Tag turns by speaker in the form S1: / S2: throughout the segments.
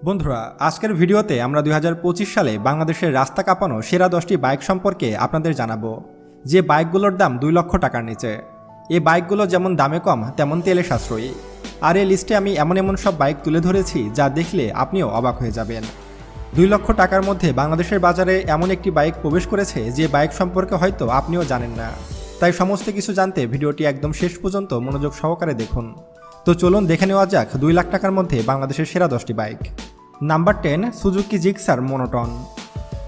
S1: বন্ধুরা, আজকের ভিডিওতে আমরা 2025 সালে বাংলাদেশের রাস্তা কাঁপানো সেরা 10টি বাইক সম্পর্কে আপনাদের জানাবো, যে বাইকগুলোর দাম 2 লক্ষ টাকার নিচে। এই বাইকগুলো যেমন দামে কম তেমন তেলে সাশ্রয়ী। আর এই লিস্টে আমি এমন সব বাইক তুলে ধরেছি যা দেখলে আপনিও অবাক হয়ে যাবেন। 2 লক্ষ টাকার মধ্যে বাংলাদেশের বাজারে এমন একটি বাইক প্রবেশ করেছে যে বাইক সম্পর্কে হয়তো আপনিও জানেন না। তাই সমস্ত কিছু জানতে ভিডিওটি একদম শেষ পর্যন্ত মনোযোগ সহকারে দেখুন। তো চলুন দেখে নেওয়া যাক 2 লাখ টাকার মধ্যে বাংলাদেশের সেরা 10টি bike. Number 10, Suzuki Gixxer monotone.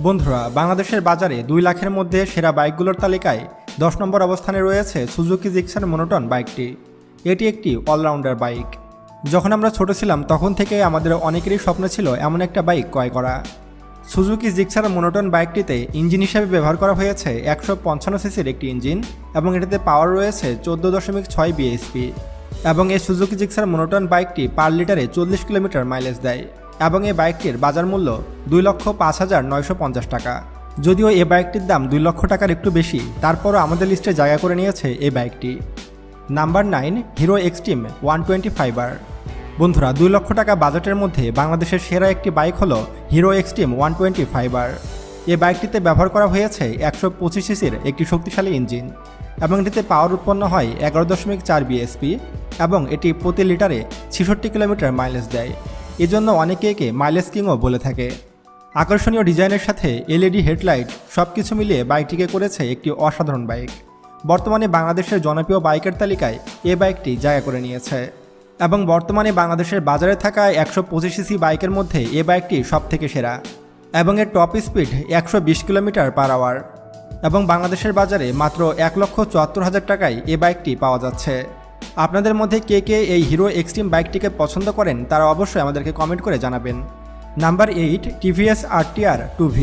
S1: বন্ধুরা, বাংলাদেশের বাজারে 2 লাখের মধ্যে সেরা বাইকগুলোর তালিকায় 10 নম্বর অবস্থানে রয়েছে সুজুকি জিক্সার মোনোটন বাইকটি। এটি একটি অলরাউন্ডার বাইক। যখন আমরা ছোট ছিলাম তখন থেকে আমাদের অনেকেরই স্বপ্ন ছিল এমন একটা বাইক ক্রয় করা। সুজুকি জিক্সার মোনোটন বাইকটিতে ইঞ্জিন হিসেবে ব্যবহার করা হয়েছে 155 সিসির একটি ইঞ্জিন এবং এটিতে পাওয়ার রয়েছে 14.6 বিএসপি। এবং এই সুজুকি জিক্সার মোনোটন বাইকটি পার লিটারে 40 কিলোমিটার মাইলেজ দেয় এবং এই বাইকটির বাজার মূল্য 2,05,950 টাকা। যদিও এই বাইকটির দাম 2 লক্ষ টাকার একটু বেশি, তারপরও আমাদের লিস্টে জায়গা করে নিয়েছে এই বাইকটি। Number 9, Hero Xtreme 125R। বন্ধুরা, 2 লক্ষ টাকা বাজেটের মধ্যে বাংলাদেশের সেরা একটি বাইক হলো হিরো এক্সট্রিম 125R। এই বাইকটিতে ব্যবহার করা হয়েছে 125 সিসির একটি শক্তিশালী ইঞ্জিন এবং এটিতে পাওয়ার উৎপন্ন হয় 11.4 বিএসপি এবং এটি প্রতি লিটারে 66 কিলোমিটার মাইলেজ দেয়। এজন্য অনেকে একে মাইলেজ কিংও বলে থাকে। আকর্ষণীয় ডিজাইনের সাথে এলইডি হেডলাইট সবকিছু মিলিয়ে বাইকটিকে করেছে একটি অসাধারণ বাইক। বর্তমানে বাংলাদেশের জনপ্রিয় বাইকের তালিকায় এই বাইকটি জায়গা করে নিয়েছে এবং বর্তমানে বাংলাদেশের বাজারে থাকা 125 সিসি বাইকের মধ্যে এই বাইকটি সবথেকে সেরা এবং এর top speed 120 kilometre per hour এবং বাংলাদেশের বাজারে মাত্র 1,74,000 টাকায় এই বাইকটি পাওয়া যাচ্ছে। আপনাদের মধ্যে কে কে এই হিরো এক্সট্রিম বাইকটিকে পছন্দ করেন তারা অবশ্যই আমাদেরকে কমেন্ট করে জানাবেন। Number 8, TVS RTR 2V।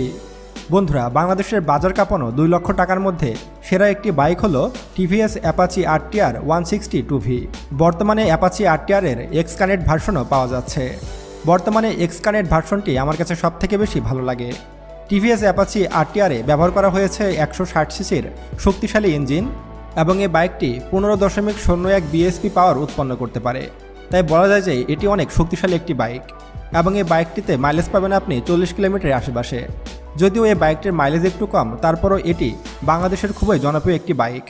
S1: বন্ধুরা, বাংলাদেশের বাজার কাঁপানো 2 লক্ষ টাকার মধ্যে সেরা একটি বাইক হলো টিভিএস অ্যাপাচি আরটিআর 160 2V। বর্তমানে অ্যাপাচি আরটিআর এর এক্স কানেক্ট ভার্সনও পাওয়া যাচ্ছে। বর্তমানে এক্স কানেক্ট ভার্সনটি আমার কাছে সবথেকে বেশি ভালো লাগে। টিভিএস অ্যাপাচি আরটিআরে ব্যবহার করা হয়েছে 160 সিসির শক্তিশালী ইঞ্জিন এবং এই বাইকটি 15.01 বিএসপি পাওয়ার উৎপন্ন করতে পারে। তাই বলা যায় যে এটি অনেক শক্তিশালী একটি বাইক এবং এই বাইকটিতে মাইলেজ পাবেন আপনি 40 কিলোমিটারের আশেপাশে। যদিও এই বাইকটির মাইলেজ একটু কম, তারপরও এটি বাংলাদেশের খুবই জনপ্রিয় একটি বাইক।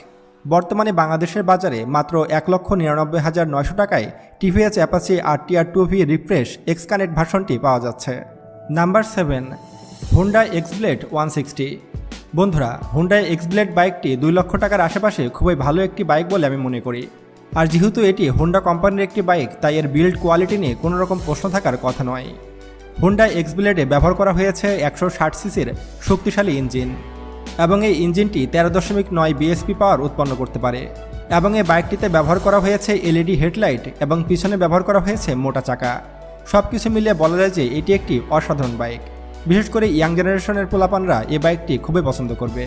S1: বর্তমানে বাংলাদেশের বাজারে মাত্র 1,99,900 টাকায় TVS Apache RTR 2V refresh X connect ভার্সনটি পাওয়া যাচ্ছে। Number 7, Honda Xblade 160। বন্ধুরা, হোন্ডা এক্সব্লেড বাইকটি 2 লক্ষ টাকার আশেপাশে খুবই ভালো একটি বাইক বলে আমি মনে করি। আর যেহেতু এটি হোন্ডা কোম্পানির একটি বাইক, তাই এর বিল্ড কোয়ালিটি নিয়ে কোনো রকম প্রশ্ন থাকার কথা নয়। হোন্ডা এক্সব্লেডে ব্যবহার করা হয়েছে 160 সিসির শক্তিশালী ইঞ্জিন এবং এই ইঞ্জিনটি 13.9 বিএসপি পাওয়ার উৎপন্ন করতে পারে এবং এই বাইকটিতে ব্যবহার করা হয়েছে এলইডি হেডলাইট এবং পিছনে ব্যবহার করা হয়েছে মোটা চাকা। সব কিছু মিলিয়ে বলা যায় যে এটি একটি অসাধারণ বাইক। বিশেষ করে ইয়াং জেনারেশনের পোলাপানরা এই বাইকটি খুবই পছন্দ করবে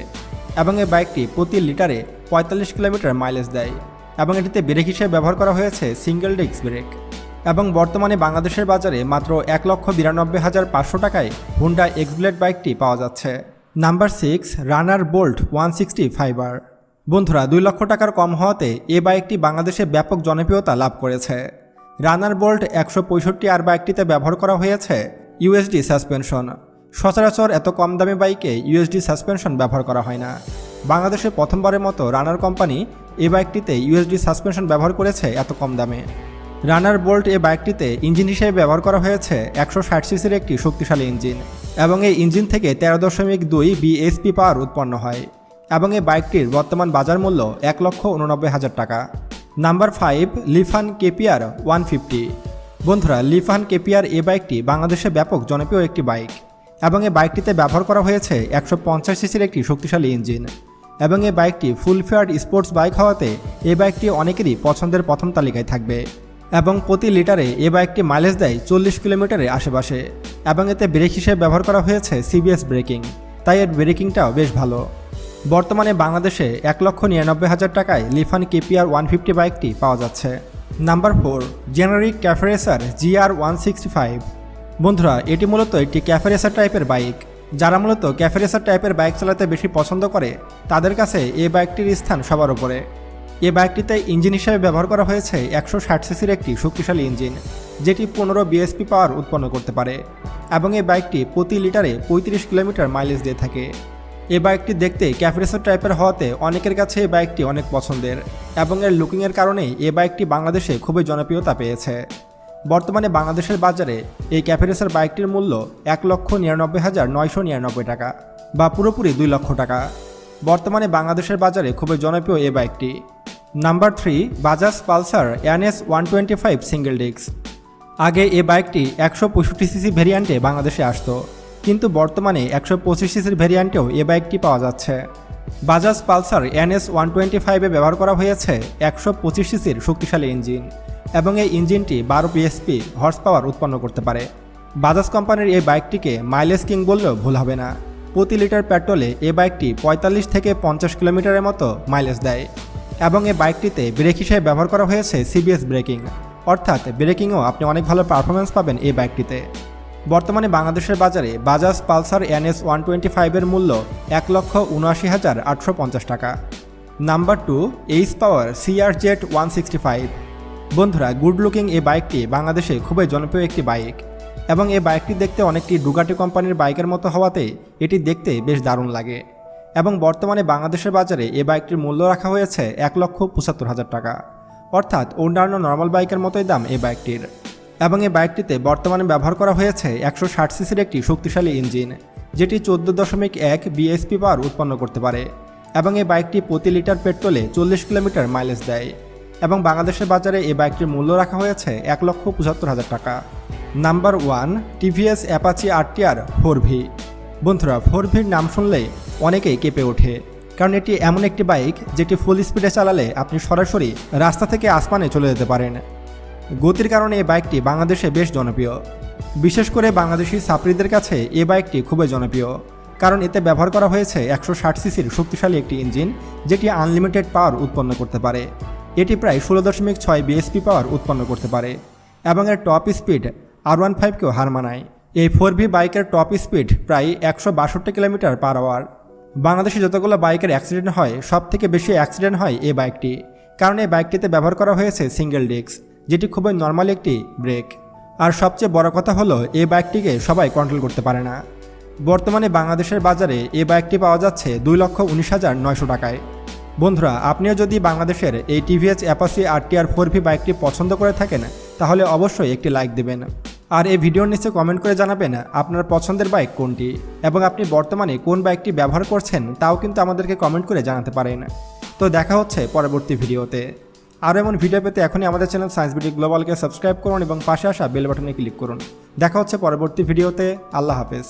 S1: এবং এই বাইকটি প্রতি লিটারে 45 কিলোমিটার মাইলেজ দেয় এবং এটিতে ব্রেক হিসেবে ব্যবহার করা হয়েছে সিঙ্গেল ডিস্ক ব্রেক এবং বর্তমানে বাংলাদেশের বাজারে মাত্র 1,92,500 টাকায় হোন্ডা এক্সব্লেড বাইকটি পাওয়া যাচ্ছে। নাম্বার 6, রানার বোল্ট 165R। বন্ধুরা, 2 লক্ষ টাকার কম হওয়াতে এই বাইকটি বাংলাদেশে ব্যাপক জনপ্রিয়তা লাভ করেছে। রানার বোল্ট 165R বাইকটিতে ব্যবহার করা হয়েছে ইউএসডি সাসপেনশন। সচরাচর এত কম দামি বাইকে ইউএসডি সাসপেনশন ব্যবহার করা হয় না। বাংলাদেশে প্রথমবারের মতো রানার কোম্পানি এই বাইকটিতে ইউএসডি সাসপেনশন ব্যবহার করেছে এত কম দামে। রানার বোল্ট এই বাইকটিতে ইঞ্জিন হিসেবে ব্যবহার করা হয়েছে 160 সিসির একটি শক্তিশালী ইঞ্জিন এবং এই ইঞ্জিন থেকে 13.2 বিএসপি পাওয়ার উৎপন্ন হয় এবং এই বাইকটির বর্তমান বাজার মূল্য 1,89,000 টাকা। Number 5, লিফান KPR 150। বন্ধুরা, লিফান কেপিআর এই বাইকটি বাংলাদেশে ব্যাপক জনপ্রিয় একটি বাইক এবং এই বাইকটিতে ব্যবহার করা হয়েছে 150 সিসির একটি শক্তিশালী ইঞ্জিন এবং এই বাইকটি ফুল ফেয়ার্ড স্পোর্টস বাইক হওয়াতে এই বাইকটি অনেকেরই পছন্দের প্রথম তালিকায় থাকবে এবং প্রতি লিটারে এই বাইকটি মাইলেজ দেয় 40 কিলোমিটারের আশেপাশে এবং এতে ব্রেক হিসেবে ব্যবহার করা হয়েছে সিবিএস ব্রেকিং, তাই এর ব্রেকিংটাও বেশ ভালো। বর্তমানে বাংলাদেশে 1,99,000 টাকায় লিফান কেপিআর 150 বাইকটি পাওয়া যাচ্ছে। Number 4, generic cafe racer GR 165। বন্ধুরা, এটি মূলত একটি ক্যাফে রেসার টাইপের বাইক। যারা মূলত ক্যাফে রেসার টাইপের বাইক চালাতে বেশি পছন্দ করে তাদের কাছে এই বাইকটির স্থান সবার উপরে। এই বাইকটিতে ইঞ্জিন হিসেবে ব্যবহার করা হয়েছে 160 সিসির একটি শক্তিশালী ইঞ্জিন যেটি 15 বিএসপি পাওয়ার উৎপন্ন করতে পারে এবং এই বাইকটি প্রতি লিটারে 35 কিলোমিটার মাইলেজ দিয়ে থাকে। এই বাইকটি দেখতে ক্যাফে রেসার টাইপের হওয়াতে অনেকের কাছে এই বাইকটি অনেক পছন্দের এবং এর লুকিংয়ের কারণেই এই বাইকটি বাংলাদেশে খুবই জনপ্রিয়তা পেয়েছে। বর্তমানে বাংলাদেশের বাজারে এই ক্যাফে রেসার বাইকটির মূল্য 1,99,999 টাকা বা পুরোপুরি 2 লক্ষ টাকা। বর্তমানে বাংলাদেশের বাজারে খুবই জনপ্রিয় এই বাইকটি। Number 3, Bajaj Pulsar NS 125 single disc. আগে এই বাইকটি 165 সিসি ভেরিয়েন্টে বাংলাদেশে আসতো, কিন্তু বর্তমানে 125 সিসির ভেরিয়েন্টেও এই বাইকটি পাওয়া যাচ্ছে। বাজাজ পালসার NS 125-এ ব্যবহার করা হয়েছে 125 সিসির শক্তিশালী ইঞ্জিন এবং এই ইঞ্জিনটি 12 বিএসপি হর্স পাওয়ার উৎপন্ন করতে পারে। বাজাজ কোম্পানির এই বাইকটিকে মাইলেজ কিং বললেও ভুল হবে না। প্রতি লিটার পেট্রোলে এই বাইকটি 45 থেকে 50 কিলোমিটারের মতো মাইলেজ দেয় এবং এই বাইকটিতে ব্রেক হিসেবে ব্যবহার করা হয়েছে CBS ব্রেকিং, অর্থাৎ ব্রেকিংও আপনি অনেক ভালো পারফরমেন্স পাবেন এই বাইকটিতে। বর্তমানে বাংলাদেশের বাজারে বাজাজ পালসার NS 125-এর মূল্য 1,79,850 টাকা। নাম্বার 2, এইচ পাওয়ার CRZ 165। বন্ধুরা, গুড লুকিং এই বাইকটি বাংলাদেশে খুবই জনপ্রিয় একটি বাইক এবং এই বাইকটি দেখতে অনেকটি ডুগাটি কোম্পানির বাইকের মতো হওয়াতে এটি দেখতে বেশ দারুণ লাগে এবং বর্তমানে বাংলাদেশের বাজারে এই বাইকটির মূল্য রাখা হয়েছে 1,75,000 টাকা, অর্থাৎ অন্যান্য নর্মাল বাইকের মতোই দাম এই বাইকটির। এবং এই বাইকটিতে বর্তমানে ব্যবহার করা হয়েছে 160 সিসির একটি শক্তিশালী ইঞ্জিন, যেটি 14.1 বিএসপি পাওয়ার উৎপন্ন করতে পারে এবং এই বাইকটি প্রতি লিটার পেট্রোলে 40 কিলোমিটার মাইলেজ দেয় এবং বাংলাদেশের বাজারে এই বাইকটির মূল্য রাখা হয়েছে 1,75,000 টাকা। Number 1, TVS Apache RTR 4V। বন্ধুরা, 4Vর নাম শুনলেই অনেকেই কেঁপে ওঠে, কারণ এটি এমন একটি বাইক যেটি ফুল স্পিডে চালালে আপনি সরাসরি রাস্তা থেকে আসমানে চলে যেতে পারেন। গতির কারণে এই বাইকটি বাংলাদেশে বেশ জনপ্রিয়, বিশেষ করে বাংলাদেশি ছাত্রীদের কাছে এই বাইকটি খুবই জনপ্রিয়, কারণ এতে ব্যবহার করা হয়েছে 160 সিসির শক্তিশালী একটি ইঞ্জিন, যেটি আনলিমিটেড পাওয়ার উৎপন্ন করতে পারে। এটি প্রায় 16.6 বিএসপি পাওয়ার উৎপন্ন করতে পারে এবং এর টপ স্পিড R15কেও হার মানায়। এই 4V বাইকের টপ স্পিড প্রায় 162 কিলোমিটার পার আওয়ার। বাংলাদেশে যতগুলো বাইকের অ্যাক্সিডেন্ট হয়, সব থেকে বেশি অ্যাক্সিডেন্ট হয় এই বাইকটি, কারণ এই বাইকটিতে ব্যবহার করা হয়েছে সিঙ্গেল ডিস্ক, যেটি খুবই নর্মাল একটি ব্রেক। আর সবচেয়ে বড় কথা হলো এই বাইকটিকে সবাই কন্ট্রোল করতে পারে না। বর্তমানে বাংলাদেশের বাজারে এই বাইকটি পাওয়া যাচ্ছে 2,19,900 টাকায়। বন্ধুরা, আপনিও যদি বাংলাদেশের এই টিভিএস অ্যাপাচি RTR 4V বাইকটি পছন্দ করে থাকেন, তাহলে অবশ্যই একটি লাইক দেবেন আর এই ভিডিওর নিচে কমেন্ট করে জানাবেন আপনার পছন্দের বাইক কোনটি এবং আপনি বর্তমানে কোন বাইকটি ব্যবহার করছেন, তাও কিন্তু আমাদেরকে কমেন্ট করে জানাতে পারেন। তো দেখা হচ্ছে পরবর্তী ভিডিওতে। আরও এমন ভিডিও পেতে এখনই আমাদের চ্যানেল সায়েন্স বিডি গ্লোবালকে সাবস্ক্রাইব করুন এবং পাশে আসা বেল বাটনে ক্লিক করুন। দেখা হচ্ছে পরবর্তী ভিডিওতে। আল্লাহ হাফেজ।